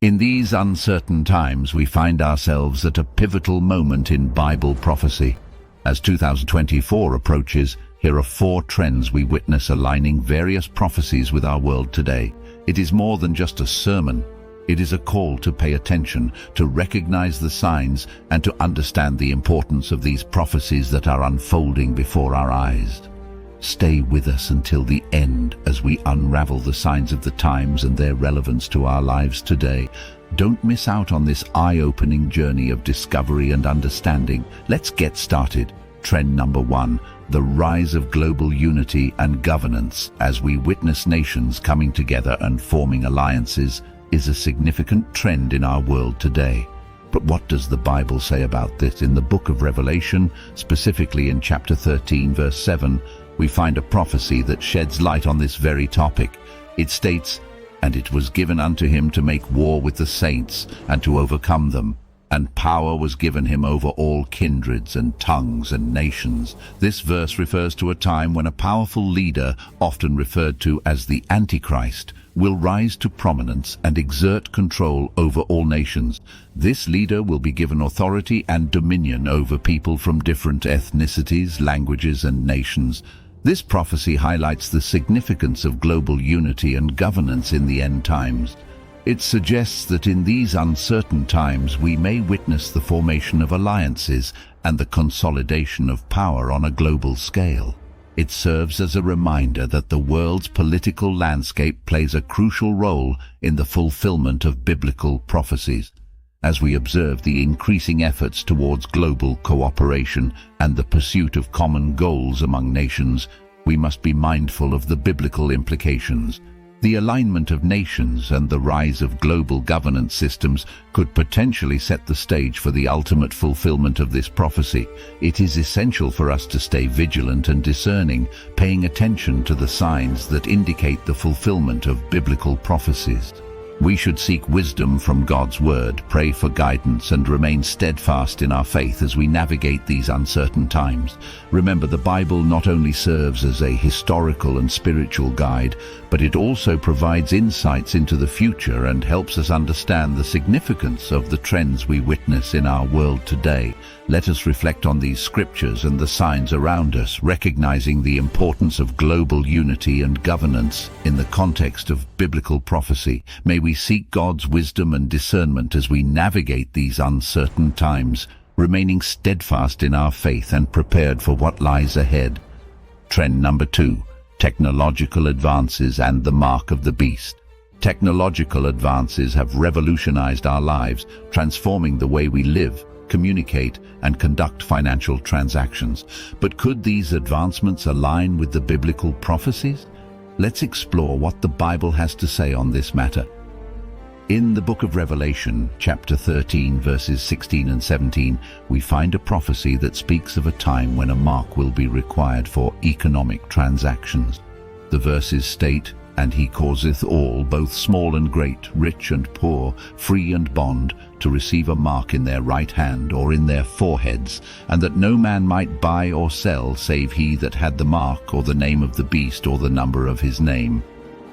In these uncertain times, we find ourselves at a pivotal moment in Bible prophecy. As 2024 approaches, here are 4 trends we witness aligning various prophecies with our world today. It is more than just a sermon. It is a call to pay attention, to recognize the signs, and to understand the importance of these prophecies that are unfolding before our eyes. Stay with us until the end as we unravel the signs of the times and their relevance to our lives today. Don't miss out on this eye-opening journey of discovery and understanding. Let's get started. Trend number 1, the rise of global unity and governance as we witness nations coming together and forming alliances is a significant trend in our world today. But what does the Bible say about this? In the book of Revelation, specifically in chapter 13, verse 7, we find a prophecy that sheds light on this very topic. It states, "And it was given unto him to make war with the saints, and to overcome them. And power was given him over all kindreds and tongues and nations." This verse refers to a time when a powerful leader, often referred to as the Antichrist, will rise to prominence and exert control over all nations. This leader will be given authority and dominion over people from different ethnicities, languages, and nations. This prophecy highlights the significance of global unity and governance in the end times. It suggests that in these uncertain times we may witness the formation of alliances and the consolidation of power on a global scale. It serves as a reminder that the world's political landscape plays a crucial role in the fulfillment of biblical prophecies. As we observe the increasing efforts towards global cooperation and the pursuit of common goals among nations, we must be mindful of the biblical implications. The alignment of nations and the rise of global governance systems could potentially set the stage for the ultimate fulfillment of this prophecy. It is essential for us to stay vigilant and discerning, paying attention to the signs that indicate the fulfillment of biblical prophecies. We should seek wisdom from God's word, pray for guidance, and remain steadfast in our faith as we navigate these uncertain times. Remember, the Bible not only serves as a historical and spiritual guide, but it also provides insights into the future and helps us understand the significance of the trends we witness in our world today. Let us reflect on these scriptures and the signs around us, recognizing the importance of global unity and governance in the context of biblical prophecy. May we seek God's wisdom and discernment as we navigate these uncertain times, remaining steadfast in our faith and prepared for what lies ahead. Trend number 2, technological advances and the mark of the beast. Technological advances have revolutionized our lives, transforming the way we live, communicate, and conduct financial transactions. But could these advancements align with the biblical prophecies? Let's explore what the Bible has to say on this matter. In the book of Revelation, chapter 13, verses 16 and 17, we find a prophecy that speaks of a time when a mark will be required for economic transactions. The verses state, "And he causeth all, both small and great, rich and poor, free and bond, to receive a mark in their right hand or in their foreheads, and that no man might buy or sell save he that had the mark or the name of the beast or the number of his name."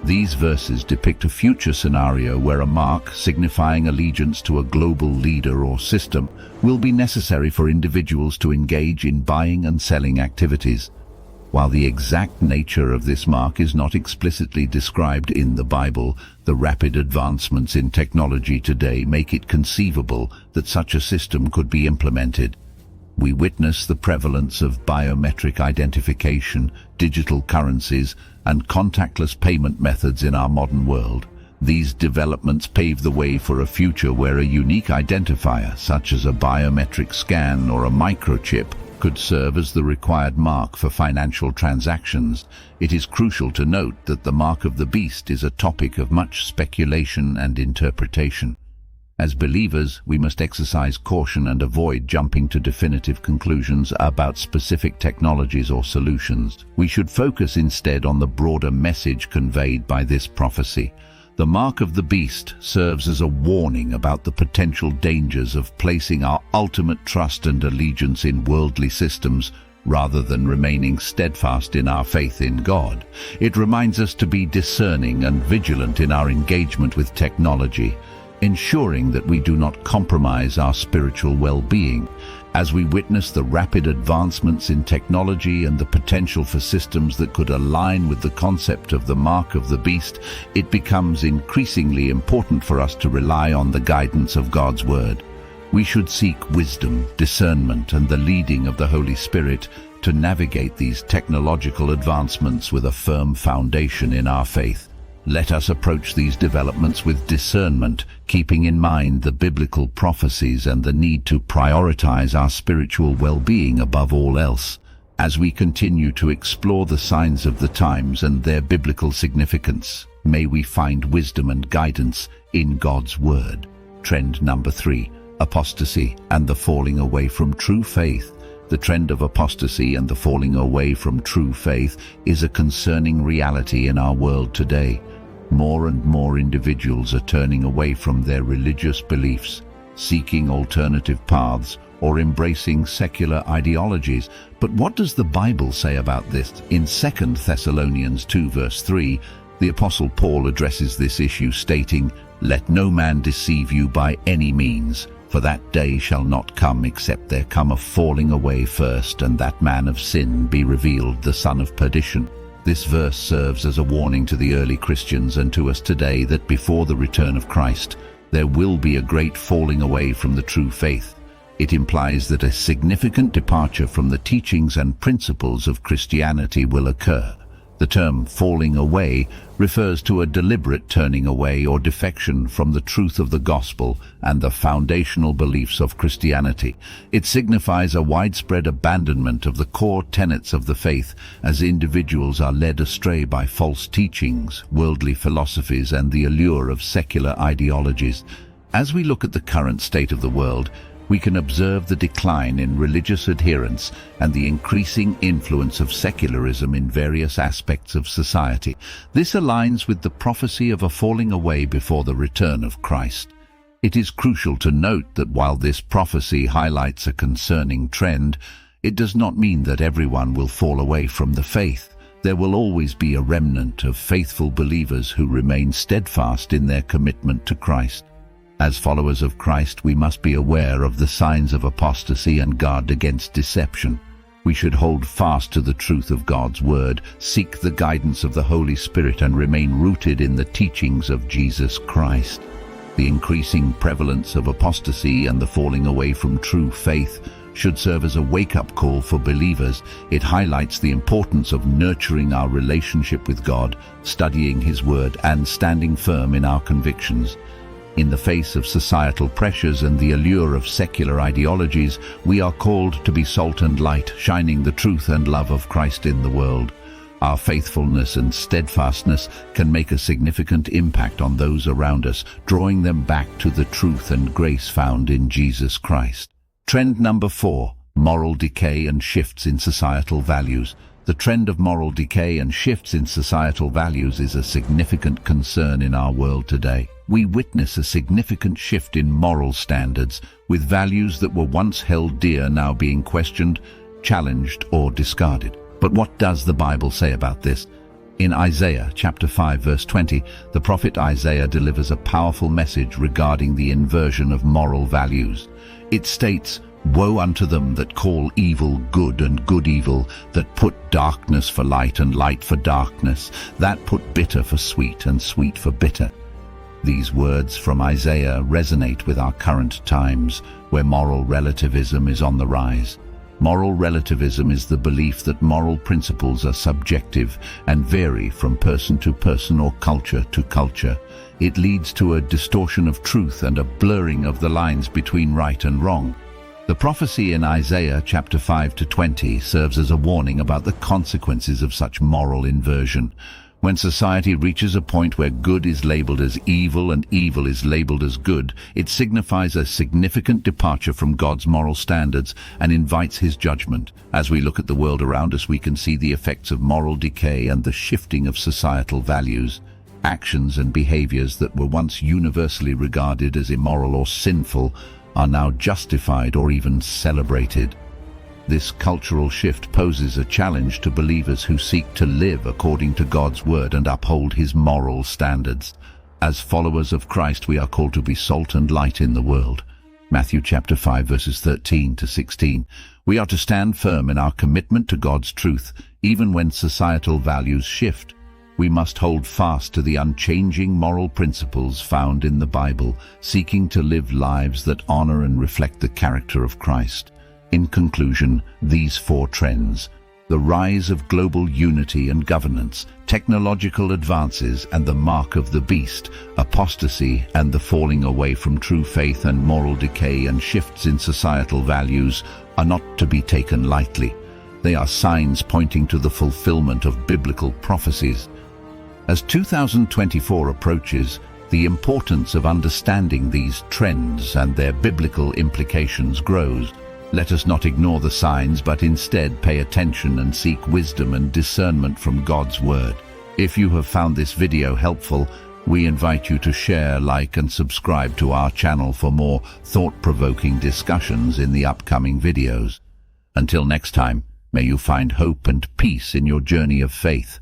These verses depict a future scenario where a mark, signifying allegiance to a global leader or system, will be necessary for individuals to engage in buying and selling activities. While the exact nature of this mark is not explicitly described in the Bible, the rapid advancements in technology today make it conceivable that such a system could be implemented. We witness the prevalence of biometric identification, digital currencies, and contactless payment methods in our modern world. These developments pave the way for a future where a unique identifier, such as a biometric scan or a microchip, could serve as the required mark for financial transactions. It is crucial to note that the mark of the beast is a topic of much speculation and interpretation. As believers, we must exercise caution and avoid jumping to definitive conclusions about specific technologies or solutions. We should focus instead on the broader message conveyed by this prophecy. The mark of the beast serves as a warning about the potential dangers of placing our ultimate trust and allegiance in worldly systems rather than remaining steadfast in our faith in God. It reminds us to be discerning and vigilant in our engagement with technology. ensuring that we do not compromise our spiritual well-being. As we witness the rapid advancements in technology and the potential for systems that could align with the concept of the mark of the beast, it becomes increasingly important for us to rely on the guidance of God's Word. We should seek wisdom, discernment, and the leading of the Holy Spirit to navigate these technological advancements with a firm foundation in our faith. Let us approach these developments with discernment, keeping in mind the biblical prophecies and the need to prioritize our spiritual well-being above all else. As we continue to explore the signs of the times and their biblical significance, may we find wisdom and guidance in God's Word. Trend number 3, apostasy and the falling away from true faith. The trend of apostasy and the falling away from true faith is a concerning reality in our world today. More and more individuals are turning away from their religious beliefs, seeking alternative paths, or embracing secular ideologies. But what does the Bible say about this? In 2 Thessalonians 2 verse 3, the Apostle Paul addresses this issue, stating, "Let no man deceive you by any means, for that day shall not come except there come a falling away first, and that man of sin be revealed, the son of perdition." This verse serves as a warning to the early Christians and to us today that before the return of Christ, there will be a great falling away from the true faith. It implies that a significant departure from the teachings and principles of Christianity will occur. The term falling away refers to a deliberate turning away or defection from the truth of the gospel and the foundational beliefs of Christianity. It signifies a widespread abandonment of the core tenets of the faith as individuals are led astray by false teachings, worldly philosophies, and the allure of secular ideologies. As we look at the current state of the world, we can observe the decline in religious adherence and the increasing influence of secularism in various aspects of society. This aligns with the prophecy of a falling away before the return of Christ. It is crucial to note that while this prophecy highlights a concerning trend, it does not mean that everyone will fall away from the faith. There will always be a remnant of faithful believers who remain steadfast in their commitment to Christ. As followers of Christ, we must be aware of the signs of apostasy and guard against deception. We should hold fast to the truth of God's Word, seek the guidance of the Holy Spirit, and remain rooted in the teachings of Jesus Christ. The increasing prevalence of apostasy and the falling away from true faith should serve as a wake-up call for believers. It highlights the importance of nurturing our relationship with God, studying His Word, and standing firm in our convictions. In the face of societal pressures and the allure of secular ideologies, we are called to be salt and light, shining the truth and love of Christ in the world. Our faithfulness and steadfastness can make a significant impact on those around us, drawing them back to the truth and grace found in Jesus Christ. Trend number 4, moral decay and shifts in societal values. The trend of moral decay and shifts in societal values is a significant concern in our world today. We witness a significant shift in moral standards, with values that were once held dear now being questioned, challenged, or discarded. But what does the Bible say about this? In Isaiah chapter 5 verse 20, the prophet Isaiah delivers a powerful message regarding the inversion of moral values. It states, "Woe unto them that call evil good and good evil, that put darkness for light and light for darkness, that put bitter for sweet and sweet for bitter." These words from Isaiah resonate with our current times, where moral relativism is on the rise. Moral relativism is the belief that moral principles are subjective and vary from person to person or culture to culture. It leads to a distortion of truth and a blurring of the lines between right and wrong. The prophecy in Isaiah chapter 5 to 20 serves as a warning about the consequences of such moral inversion. When society reaches a point where good is labeled as evil and evil is labeled as good, it signifies a significant departure from God's moral standards and invites His judgment. As we look at the world around us, we can see the effects of moral decay and the shifting of societal values. Actions and behaviors that were once universally regarded as immoral or sinful are now justified or even celebrated. This cultural shift poses a challenge to believers who seek to live according to God's Word and uphold His moral standards. As followers of Christ, we are called to be salt and light in the world. Matthew chapter 5 verses 13 to 16. We are to stand firm in our commitment to God's truth, even when societal values shift. We must hold fast to the unchanging moral principles found in the Bible, seeking to live lives that honor and reflect the character of Christ. In conclusion, these four trends: the rise of global unity and governance, technological advances and the mark of the beast, apostasy and the falling away from true faith, and moral decay and shifts in societal values, are not to be taken lightly. They are signs pointing to the fulfillment of biblical prophecies. As 2024 approaches, the importance of understanding these trends and their biblical implications grows. Let us not ignore the signs, but instead pay attention and seek wisdom and discernment from God's Word. If you have found this video helpful, we invite you to share, like, and subscribe to our channel for more thought-provoking discussions in the upcoming videos. Until next time, may you find hope and peace in your journey of faith.